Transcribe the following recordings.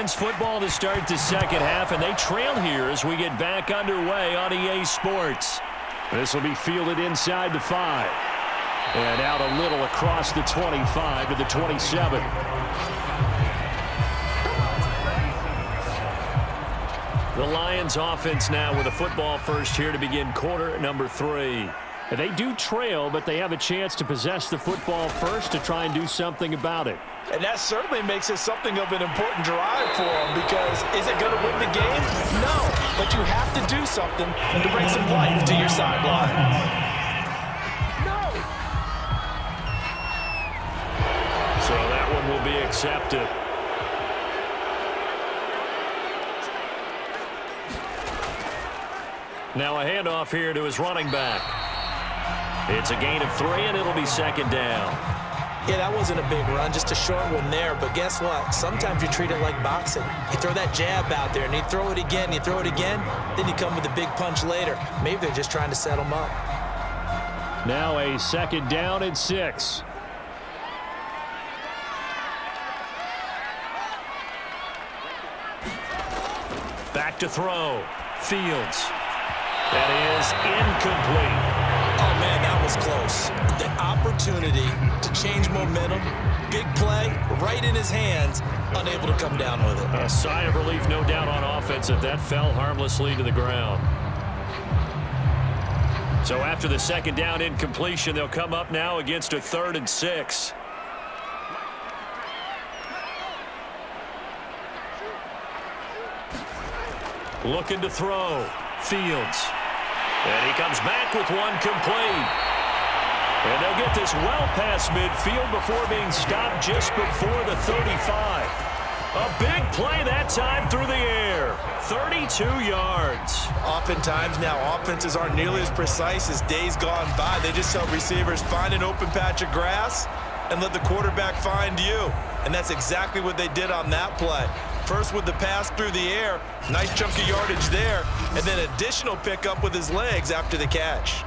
Lions football to start the second half, and they trail here as we get back underway on EA Sports. This will be fielded inside the 5. And out a little across the 25 to the 27. The Lions offense now with a football first here to begin quarter number 3. And they do trail, but they have a chance to possess the football first to try and do something about it. And that certainly makes it something of an important drive for them, because is it going to win the game? No, but you have to do something to bring some life to your sideline. No. So that one will be accepted. Now a handoff here to his running back. It's a gain of 3, and it'll be second down. Yeah, that wasn't a big run, just a short one there. But guess what? Sometimes you treat it like boxing. You throw that jab out there, and you throw it again, you throw it again, then you come with a big punch later. Maybe they're just trying to set them up. Now a second down and 6. Back to throw. Fields. That is incomplete. Oh, man, that was close. The opportunity to change momentum, big play, right in his hands, unable to come down with it. A sigh of relief, no doubt, on offense that fell harmlessly to the ground. So after the second down incompletion, they'll come up now against a 3rd and 6. Looking to throw. Fields. And he comes back with one complete. And they'll get this well past midfield before being stopped just before the 35. A big play that time through the air. 32 yards. Oftentimes now offenses aren't nearly as precise as days gone by. They just tell receivers, find an open patch of grass and let the quarterback find you. And that's exactly what they did on that play. First with the pass through the air, nice chunk of yardage there, and then additional pickup with his legs after the catch.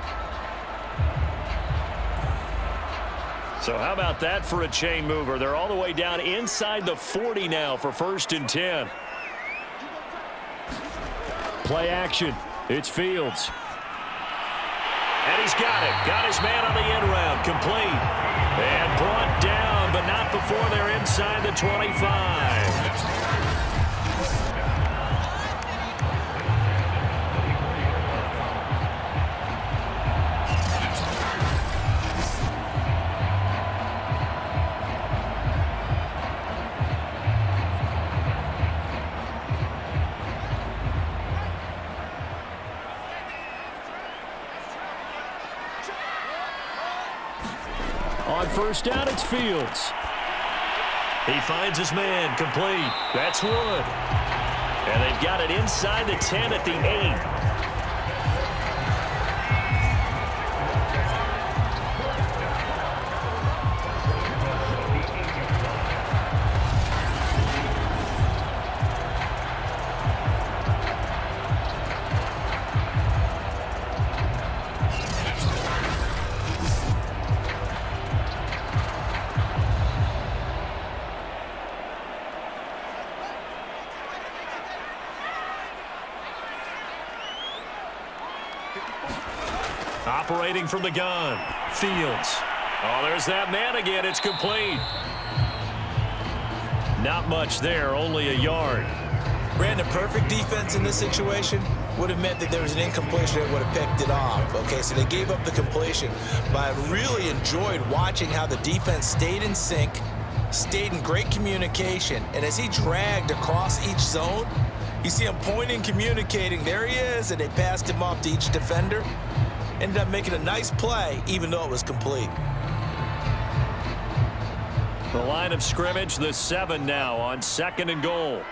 So how about that for a chain mover? They're all the way down inside the 40 now for 1st and 10. Play action. It's Fields. And he's got it. Got his man on the end round. Complete. And brought down, but not before they're inside the 25. On first down, it's Fields. He finds his man, complete. That's Wood. And they've got it inside the 10 at the 8. Operating from the gun. Fields. Oh, there's that man again. It's complete. Not much there, only a yard. Brandon, perfect defense in this situation would have meant that there was an incompletion that would have picked it off. Okay, so they gave up the completion. But I really enjoyed watching how the defense stayed in sync, stayed in great communication, and as he dragged across each zone, you see him pointing, communicating. There he is, and they passed him off to each defender. Ended up making a nice play, even though it was complete. The line of scrimmage, the 7 now on 2nd and goal.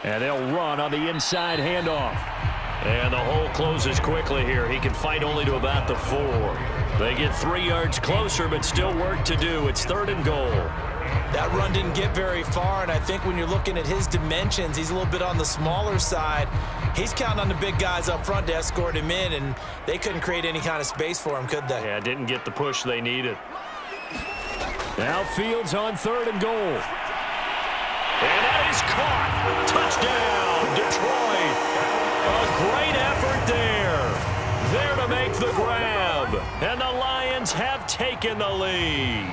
And they'll run on the inside handoff. And the hole closes quickly here. He can fight only to about the 4. They get 3 yards closer, but still work to do. It's 3rd and goal. That run didn't get very far, and I think when you're looking at his dimensions, he's a little bit on the smaller side. He's counting on the big guys up front to escort him in, and they couldn't create any kind of space for him, could they? Yeah, didn't get the push they needed. Now Fields on 3rd and goal. And that is caught. Touchdown, Detroit. A great effort there. There to make the grab. And the Lions have taken the lead.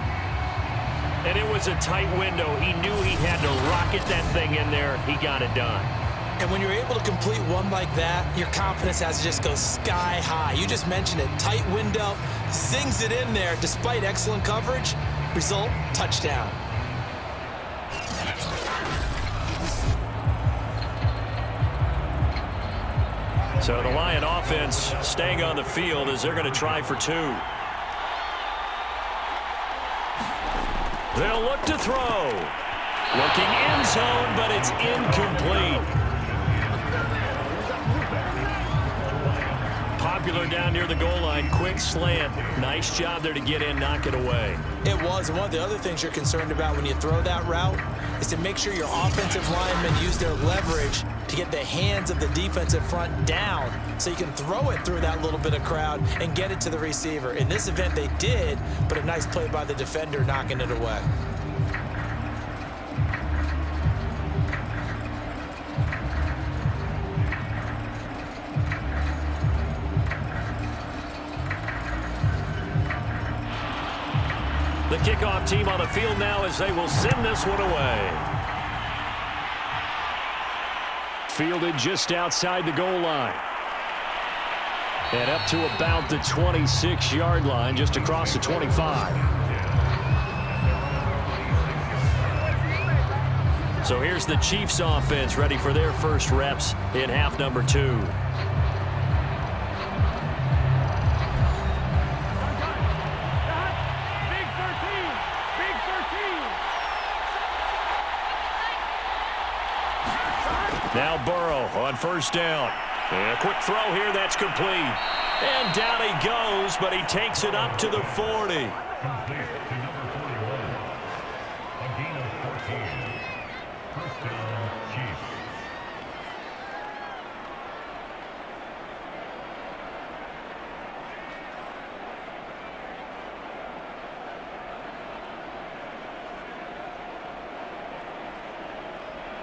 And it was a tight window. He knew he had to rocket that thing in there. He got it done. And when you're able to complete one like that, your confidence has to just go sky high. You just mentioned it. Tight window, zings it in there despite excellent coverage. Result, touchdown. So the Lion offense staying on the field as they're going to try for 2. They'll look to throw. Looking end zone, but it's incomplete. Popular down near the goal line. Quick slant. Nice job there to get in, knock it away. It was. And one of the other things you're concerned about when you throw that route is to make sure your offensive linemen use their leverage to get the hands of the defensive front down so you can throw it through that little bit of crowd and get it to the receiver. In this event, they did, but a nice play by the defender knocking it away. The kickoff team on the field now as they will send this one away. Fielded just outside the goal line. And up to about the 26-yard line, just across the 25. So here's the Chiefs offense ready for their first reps in half number 2. Now Burrow on 1st down. And a quick throw here that's complete. And down he goes, but he takes it up to the 40.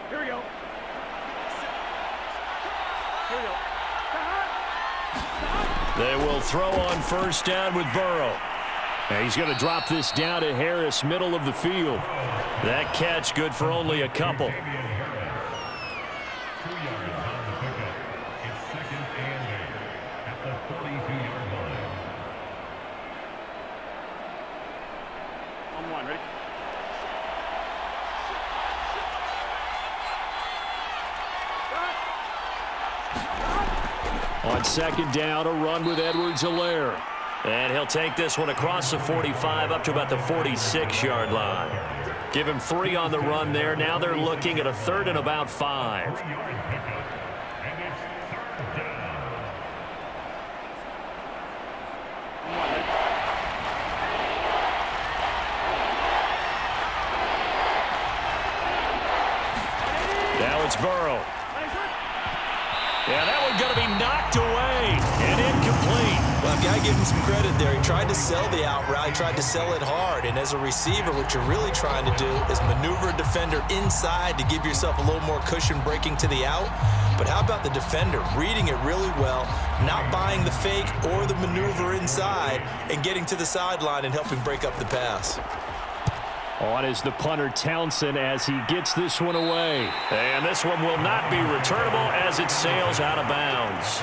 Here we go. They will throw on 1st down with Burrow. And he's going to drop this down to Harris, middle of the field. That catch good for only a couple. On 1, ready? On 2nd down, a run with Edwards-Helaire. And he'll take this one across the 45 up to about the 46-yard line. Give him 3 on the run there. Now they're looking at a 3rd and about 5. Now it's Burrow. Yeah, that one's going to be knocked away and incomplete. Well, I've got to give him some credit there. He tried to sell the out route. He tried to sell it hard. And as a receiver, what you're really trying to do is maneuver a defender inside to give yourself a little more cushion breaking to the out. But how about the defender reading it really well, not buying the fake or the maneuver inside, and getting to the sideline and helping break up the pass. On is the punter Townsend as he gets this one away. And this one will not be returnable as it sails out of bounds.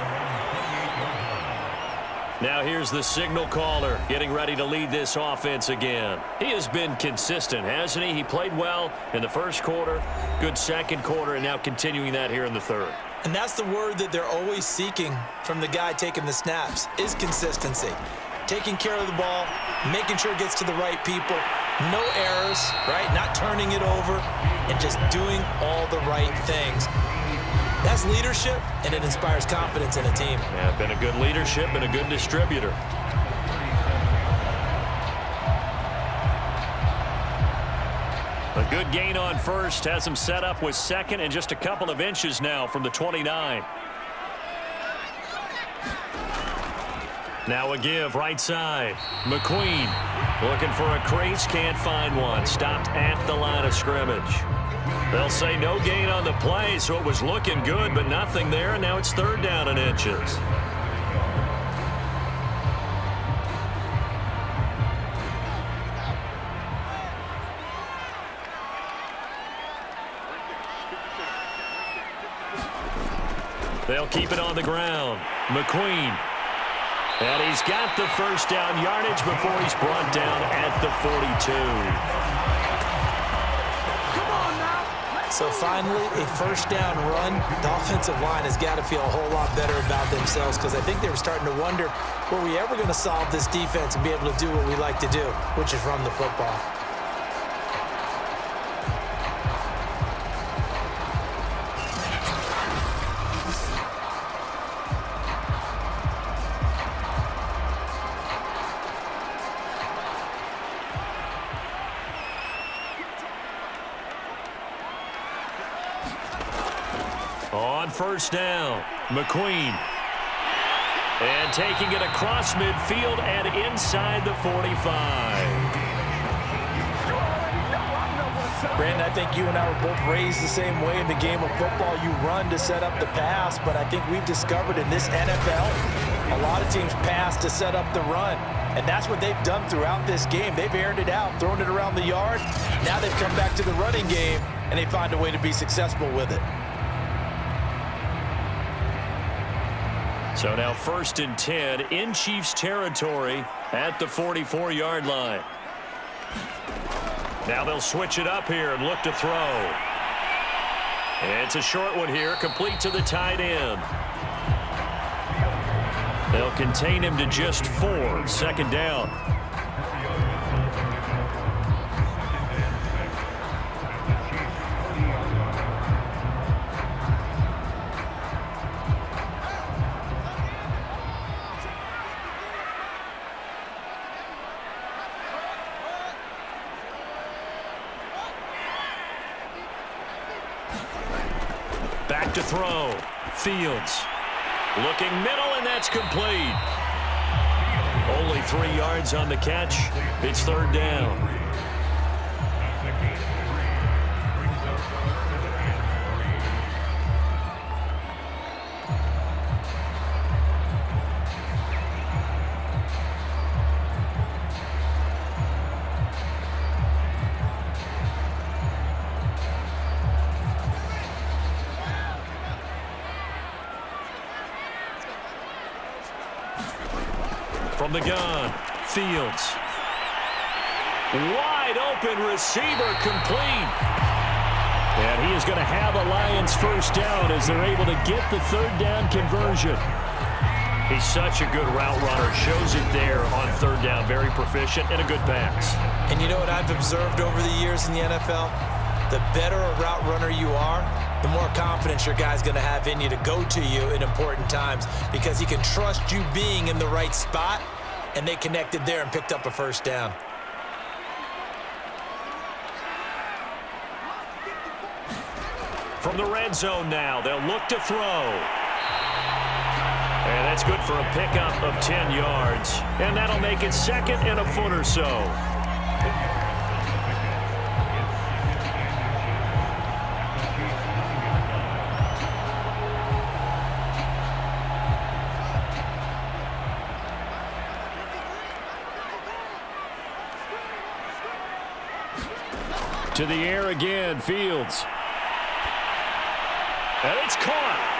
Now here's the signal caller getting ready to lead this offense again. He has been consistent, hasn't he? He played well in the 1st quarter, good 2nd quarter, and now continuing that here in the 3rd. And that's the word that they're always seeking from the guy taking the snaps, is consistency. Taking care of the ball, making sure it gets to the right people, no errors, right? Not turning it over, and just doing all the right things. That's leadership, and it inspires confidence in a team. Yeah, been a good leadership and a good distributor. A good gain on 1st, has him set up with 2nd and just a couple of inches now from the 29. Now a give right side. McQueen Looking for a crease, can't find one. Stopped at the line of scrimmage. They'll say no gain on the play, so it was looking good, but nothing there, and now it's 3rd down and inches. They'll keep it on the ground. McQueen. And he's got the 1st down yardage before he's brought down at the 42. So finally, a 1st down run. The offensive line has got to feel a whole lot better about themselves because I think they were starting to wonder, were we ever going to solve this defense and be able to do what we like to do, which is run the football. On 1st down, McQueen. And taking it across midfield and inside the 45. Brandon, I think you and I were both raised the same way in the game of football. You run to set up the pass, but I think we've discovered in this NFL, a lot of teams pass to set up the run. And that's what they've done throughout this game. They've aired it out, thrown it around the yard. Now they've come back to the running game, and they find a way to be successful with it. So now 1st and 10 in Chiefs territory at the 44-yard line. Now they'll switch it up here and look to throw. It's a short one here, complete to the tight end. They'll contain him to just 4, 2nd down. Back to throw. Fields. Looking middle, and that's complete. Only 3 yards on the catch. It's 3rd down. From the gun, Fields. Wide open receiver, complete. And he is going to have a Lions 1st down as they're able to get the 3rd down conversion. He's such a good route runner. Shows it there on 3rd down. Very proficient and a good pass. And you know what I've observed over the years in the NFL? The better a route runner you are, the more confidence your guy's going to have in you to go to you in important times because he can trust you being in the right spot, and they connected there and picked up a 1st down. From the red zone now, they'll look to throw. And that's good for a pickup of 10 yards. And that'll make it 2nd and a foot or so. To the air again, Fields. And it's caught.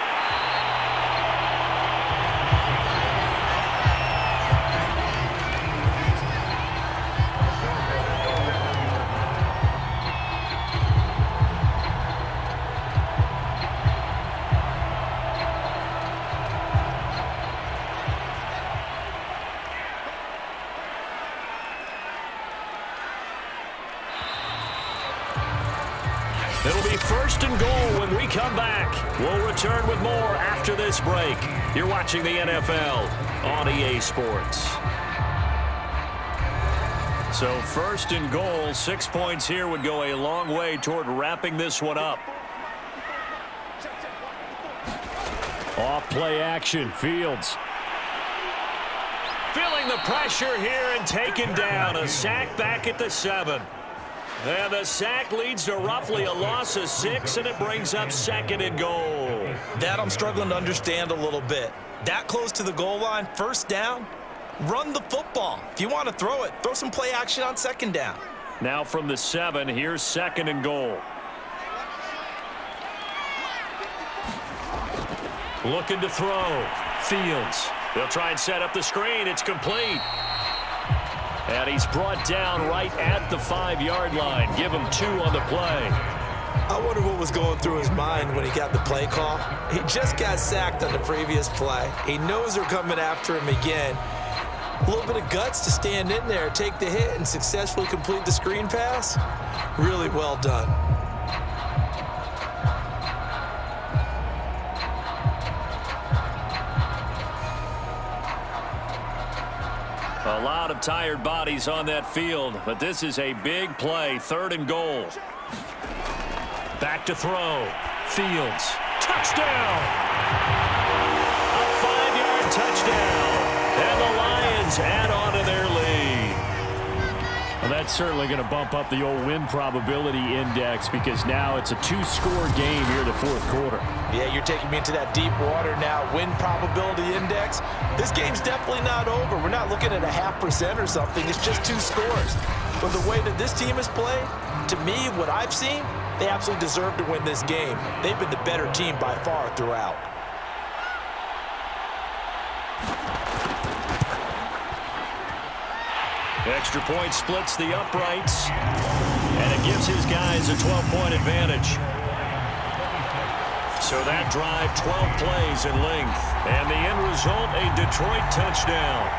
It'll be 1st and goal when we come back. We'll return with more after this break. You're watching the NFL on EA Sports. So 1st and goal, 6 points here would go a long way toward wrapping this one up. Off play action, Fields. Feeling the pressure here and taken down. A sack back at the 7. And the sack leads to roughly a loss of 6, and it brings up 2nd and goal. That I'm struggling to understand a little bit. That close to the goal line, first down, run the football. If you want to throw it, throw some play action on 2nd down. Now from the 7, here's 2nd and goal. Looking to throw. Fields. They'll try and set up the screen. It's complete. And he's brought down right at the 5-yard line. Give him 2 on the play. I wonder what was going through his mind when he got the play call. He just got sacked on the previous play. He knows they're coming after him again. A little bit of guts to stand in there, take the hit, and successfully complete the screen pass. Really well done. A lot of tired bodies on that field, but this is a big play. 3rd and goal. Back to throw. Fields. Touchdown! A 5-yard touchdown. And the Lions add on to their lead. Well, that's certainly going to bump up the old win probability index because now it's a 2-score game here in the 4th quarter. Yeah, you're taking me into that deep water now. Win probability index. This game's definitely not over. We're not looking at a 0.5% or something. It's just 2 scores. But the way that this team has played, to me, what I've seen, they absolutely deserve to win this game. They've been the better team by far throughout. Extra point splits the uprights, and it gives his guys a 12-point advantage. So that drive, 12 plays in length, and the end result, a Detroit touchdown.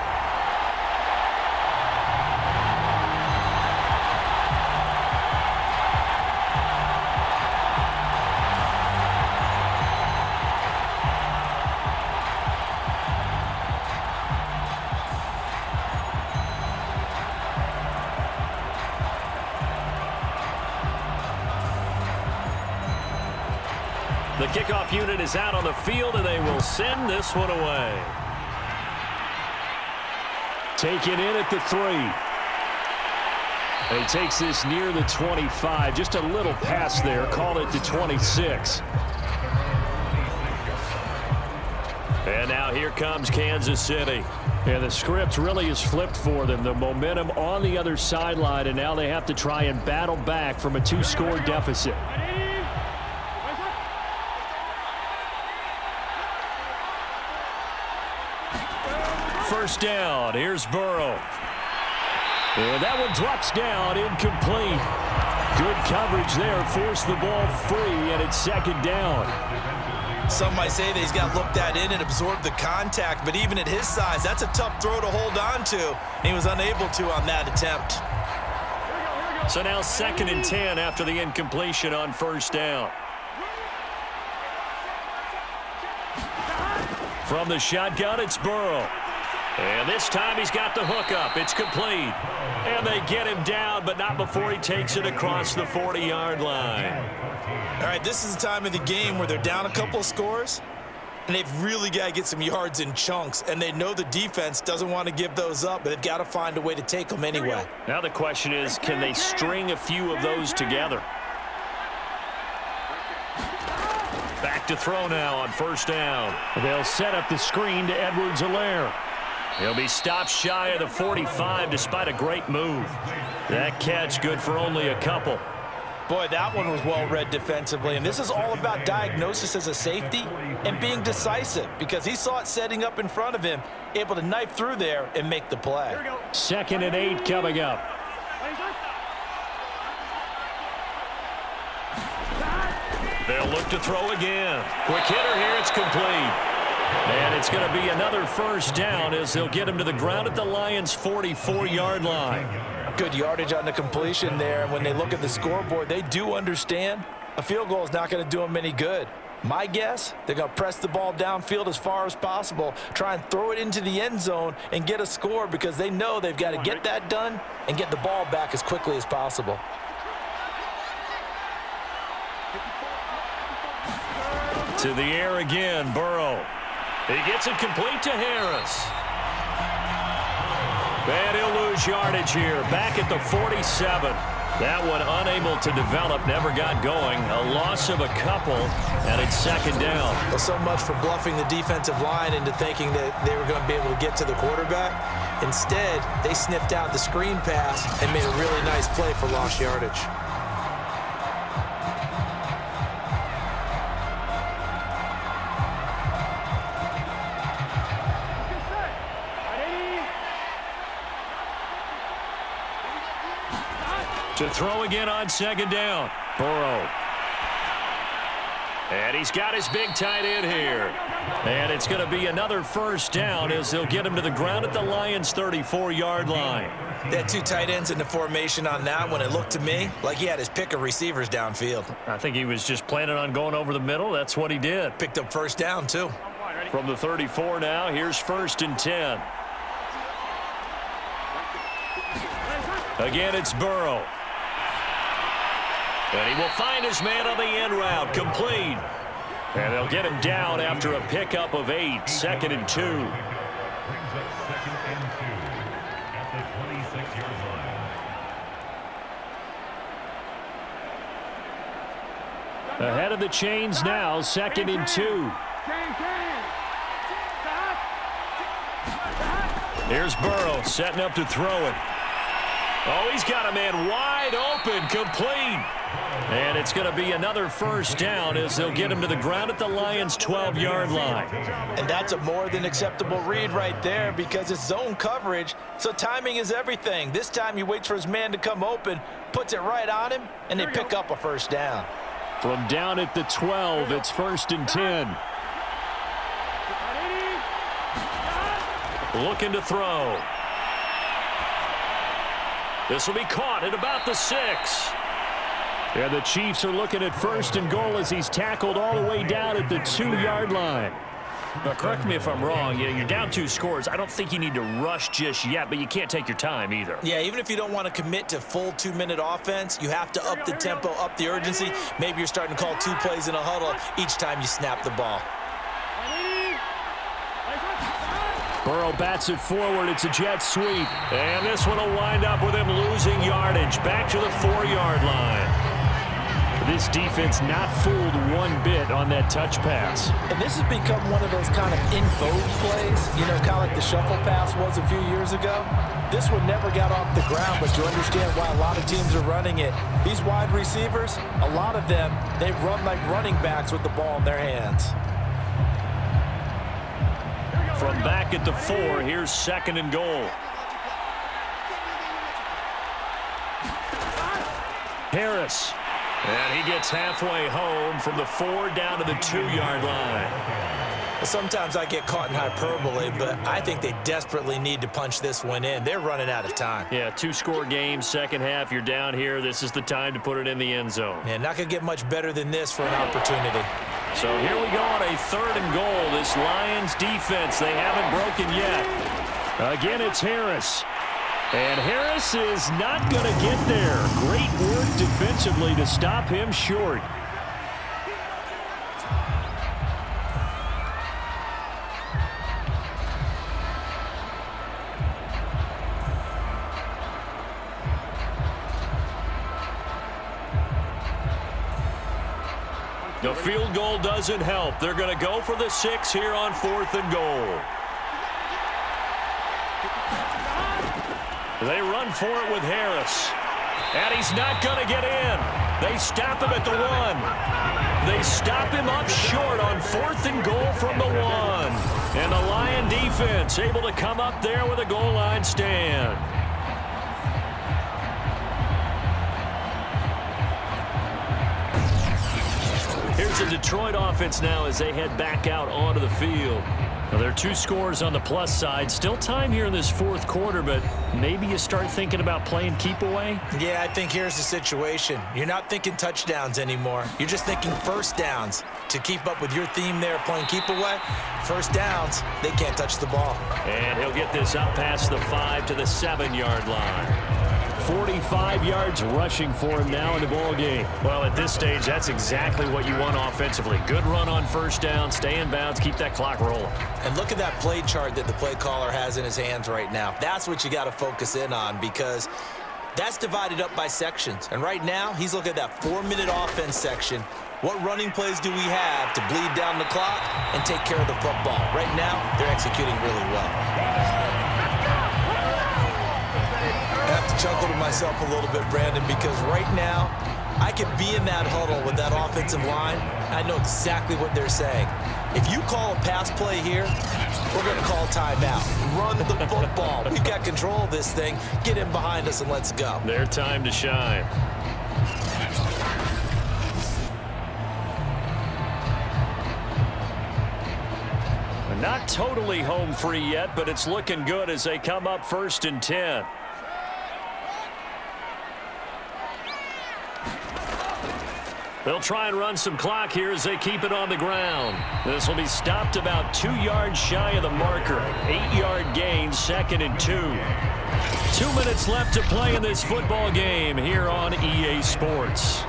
The kickoff unit is out on the field, and they will send this one away. Taken in at the 3. He takes this near the 25. Just a little pass there. Call it the 26. And now here comes Kansas City. And the script really is flipped for them. The momentum on the other sideline, and now they have to try and battle back from a 2-score deficit. First down. Here's Burrow. And that one drops down, incomplete. Good coverage there. Forced the ball free, and it's 2nd down. Some might say that he's got looked at in and absorbed the contact, but even at his size, that's a tough throw to hold on to. He was unable to on that attempt. So now 2nd and 10 after the incompletion on first down. From the shotgun, it's Burrow. And this time he's got the hookup. It's complete. And they get him down, but not before he takes it across the 40-yard line. All right, this is the time of the game where they're down a couple of scores, and they've really got to get some yards in chunks, and they know the defense doesn't want to give those up, but they've got to find a way to take them anyway. Now the question is, can they string a few of those together? Back to throw now on first down. They'll set up the screen to Edwards-Helaire. He'll be stopped shy of the 45 despite a great move. That catch good for only a couple. Boy, that one was well read defensively, and this is all about diagnosis as a safety and being decisive because he saw it setting up in front of him, able to knife through there and make the play. 2nd and 8 coming up. They'll look to throw again. Quick hitter here, it's complete. And it's going to be another first down as they'll get him to the ground at the Lions' 44-yard line. Good yardage on the completion there. And when they look at the scoreboard, they do understand a field goal is not going to do them any good. My guess, they're going to press the ball downfield as far as possible, try and throw it into the end zone and get a score because they know they've got to get that done and get the ball back as quickly as possible. To the air again, Burrow. He gets it complete to Harris. And he'll lose yardage here. Back at the 47. That one unable to develop, never got going. A loss of a couple, and it's second down. Well, so much for bluffing the defensive line into thinking that they were going to be able to get to the quarterback. Instead, they sniffed out the screen pass and made a really nice play for lost yardage. To throw again on second down. Burrow. And he's got his big tight end here. And it's going to be another first down as they'll get him to the ground at the Lions' 34-yard line. They had two tight ends in the formation on that one. It looked to me like he had his pick of receivers downfield. I think he was just planning on going over the middle. That's what he did. Picked up first down, too. From the 34 now, here's 1st and 10. Again, it's Burrow. And he will find his man on the end route, complete. And they'll get him down after a pickup of 8, 2nd and 2. Ahead of the chains now, 2nd and 2. Here's Burrow setting up to throw it. Oh, he's got a man wide open, complete. And it's going to be another first down as they'll get him to the ground at the Lions' 12-yard line. And that's a more than acceptable read right there because it's zone coverage, so timing is everything. This time he waits for his man to come open, puts it right on him, and they pick up a first down. From down at the 12, it's 1st and 10. Looking to throw. This will be caught at about the 6. And the Chiefs are looking at 1st and goal as he's tackled all the way down at the 2-yard line. Now, correct me if I'm wrong. You're down 2 scores. I don't think you need to rush just yet, but you can't take your time either. Yeah, even if you don't want to commit to full 2-minute offense, you have to up the tempo, up the urgency. Maybe you're starting to call 2 plays in a huddle each time you snap the ball. Burrow bats it forward. It's a jet sweep. And this one will wind up with him losing yardage. Back to the 4-yard line. This defense not fooled one bit on that touch pass. And this has become one of those kind of in vogue plays, kind of like the shuffle pass was a few years ago. This one never got off the ground, but you understand why a lot of teams are running it. These wide receivers, a lot of them, they run like running backs with the ball in their hands. From back at the 4, here's 2nd and goal. Harris. And he gets halfway home from the 4 down to the 2-yard line. Sometimes I get caught in hyperbole, but I think they desperately need to punch this one in. They're running out of time. Yeah, 2-score game, second half, you're down here. This is the time to put it in the end zone. Yeah, not going to get much better than this for an opportunity. So here we go on a 3rd and goal. This Lions defense, they haven't broken yet. Again, it's Harris. And Harris is not going to get there. Great work defensively to stop him short. The field goal doesn't help. They're going to go for the 6 here on 4th and goal. They run for it with Harris. And he's not going to get in. They stop him at the 1. They stop him up short on 4th and goal from the 1. And the Lion defense able to come up there with a goal line stand. Here's the Detroit offense now as they head back out onto the field. Now, there are 2 scores on the plus side. Still time here in this 4th quarter, but maybe you start thinking about playing keep away? Yeah, I think here's the situation. You're not thinking touchdowns anymore. You're just thinking first downs. To keep up with your theme there, playing keep away, first downs, they can't touch the ball. And he'll get this up past the 5 to the 7-yard line. 45 yards rushing for him now in the ball game. Well, at this stage, that's exactly what you want offensively. Good run on first down, stay in bounds, keep that clock rolling. And look at that play chart that the play caller has in his hands right now. That's what you got to focus in on, because that's divided up by sections. And right now, he's looking at that 4-minute offense section. What running plays do we have to bleed down the clock and take care of the football? Right now, they're executing really well. I have to chuckle to myself a little bit, Brandon, because right now, I could be in that huddle with that offensive line. I know exactly what they're saying. If you call a pass play here, we're going to call timeout. Run the football. We've got control of this thing. Get in behind us and let's go. Their time to shine. Not totally home free yet, but it's looking good as they come up 1st and 10. They'll try and run some clock here as they keep it on the ground. This will be stopped about 2 yards shy of the marker. 8-yard gain, 2nd and 2. 2 minutes left to play in this football game here on EA Sports.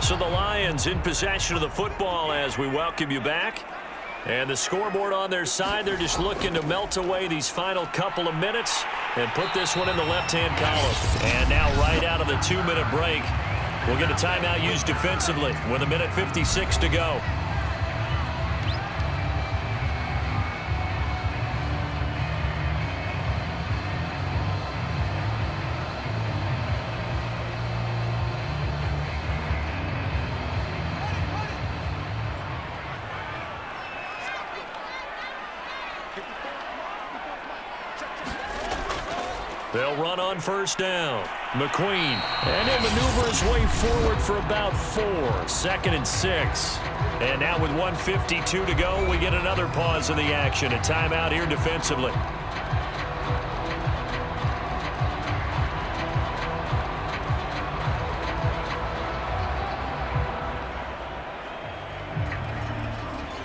So the Lions in possession of the football as we welcome you back. And the scoreboard on their side, they're just looking to melt away these final couple of minutes and put this one in the left-hand column. And now right out of the 2-minute break, we'll get a timeout used defensively with 1:56 to go. They'll run on first down. McQueen. And he'll maneuver his way forward for about 4. 2nd and 6. And now with 1:52 to go, we get another pause in the action. A timeout here defensively.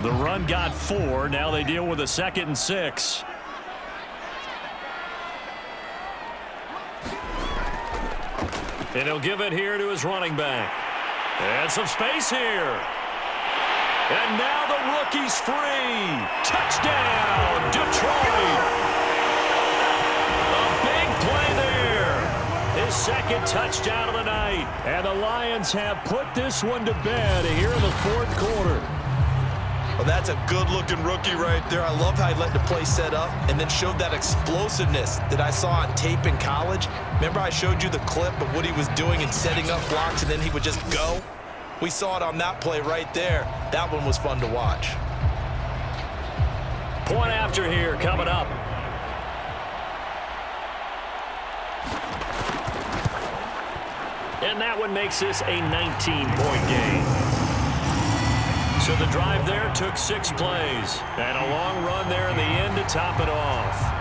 The run got 4. Now they deal with a 2nd and 6. And he'll give it here to his running back. And some space here. And now the rookie's free. Touchdown, Detroit. A big play there. His 2nd touchdown of the night. And the Lions have put this one to bed here in the 4th quarter. Well, that's a good-looking rookie right there. I love how he let the play set up and then showed that explosiveness that I saw on tape in college. Remember I showed you the clip of what he was doing and setting up blocks, and then he would just go? We saw it on that play right there. That one was fun to watch. Point after here coming up. And that one makes this a 19-point game. So the drive there took 6 plays. And a long run there in the end to top it off.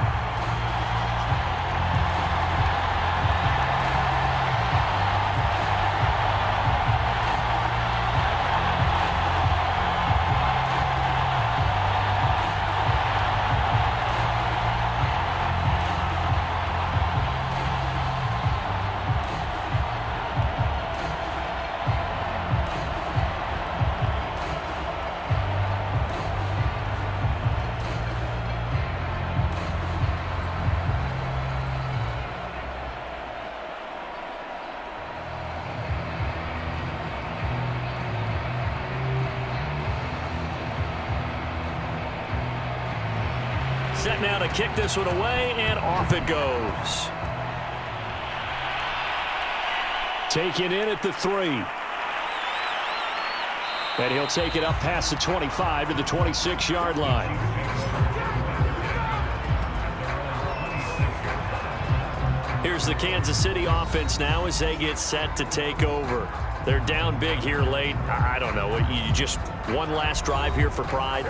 Set now to kick this one away, and off it goes. Taken in at the 3. And he'll take it up past the 25 to the 26-yard line. Here's the Kansas City offense now as they get set to take over. They're down big here late. I don't know. You just one last drive here for pride.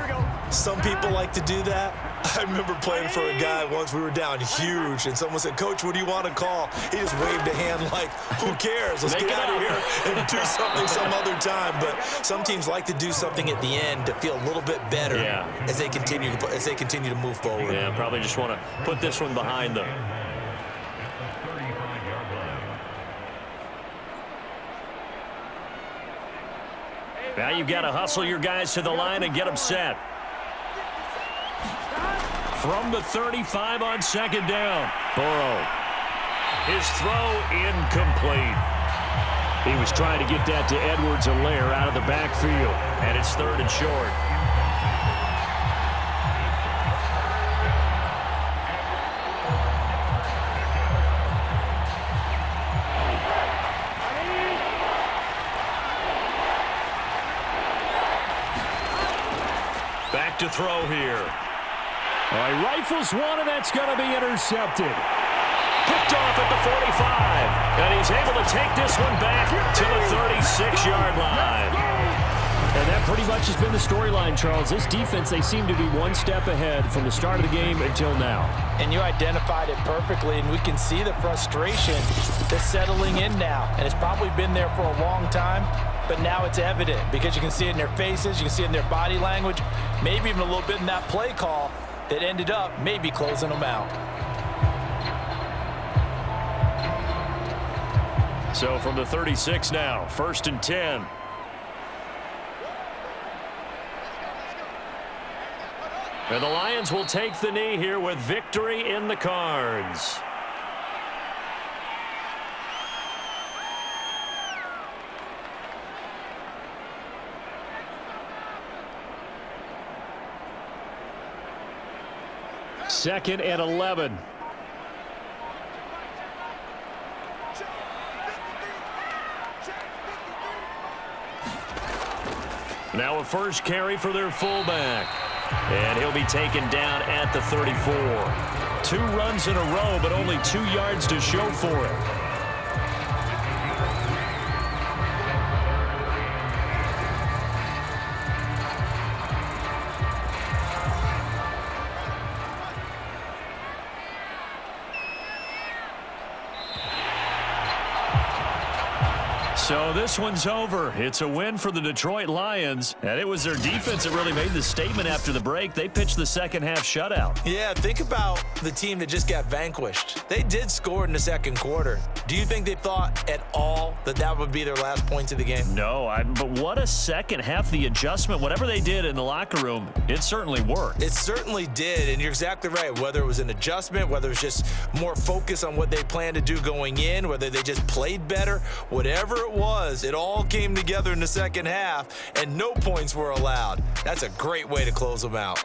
Some people like to do that. I remember playing for a guy once. We were down huge, and someone said, "Coach, what do you want to call?" He just waved a hand like, "Who cares? Let's get out of here and do something some other time." But some teams like to do something at the end to feel a little bit better as they continue to move forward. Yeah, probably just want to put this one behind them. Now you've got to hustle your guys to the line and get them set. From the 35 on second down, Burrow. His throw incomplete. He was trying to get that to Edwards-Helaire out of the backfield, and it's 3rd and short. Back to throw here. All right, rifles one, and that's going to be intercepted. Picked off at the 45, and he's able to take this one back to the 36-yard line. And that pretty much has been the storyline, Charles. This defense, they seem to be one step ahead from the start of the game until now. And you identified it perfectly, and we can see the frustration that's settling in now. And it's probably been there for a long time, but now it's evident because you can see it in their faces, you can see it in their body language, maybe even a little bit in that play call that ended up maybe closing them out. So from the 36 now, 1st and 10. And the Lions will take the knee here with victory in the cards. Second and 11. Now a first carry for their fullback. And he'll be taken down at the 34. 2 runs in a row, but only 2 yards to show for it. So this one's over. It's a win for the Detroit Lions, and it was their defense that really made the statement after the break. They pitched the second half shutout. Yeah, think about the team that just got vanquished. They did score in the second quarter. Do you think they thought at all that that would be their last points of the game? No, but what a second half. The adjustment, whatever they did in the locker room, it certainly worked. It certainly did, and you're exactly right. Whether it was an adjustment, whether it was just more focus on what they planned to do going in, whether they just played better, whatever it was, it all came together in the second half, and no points were allowed. That's a great way to close them out.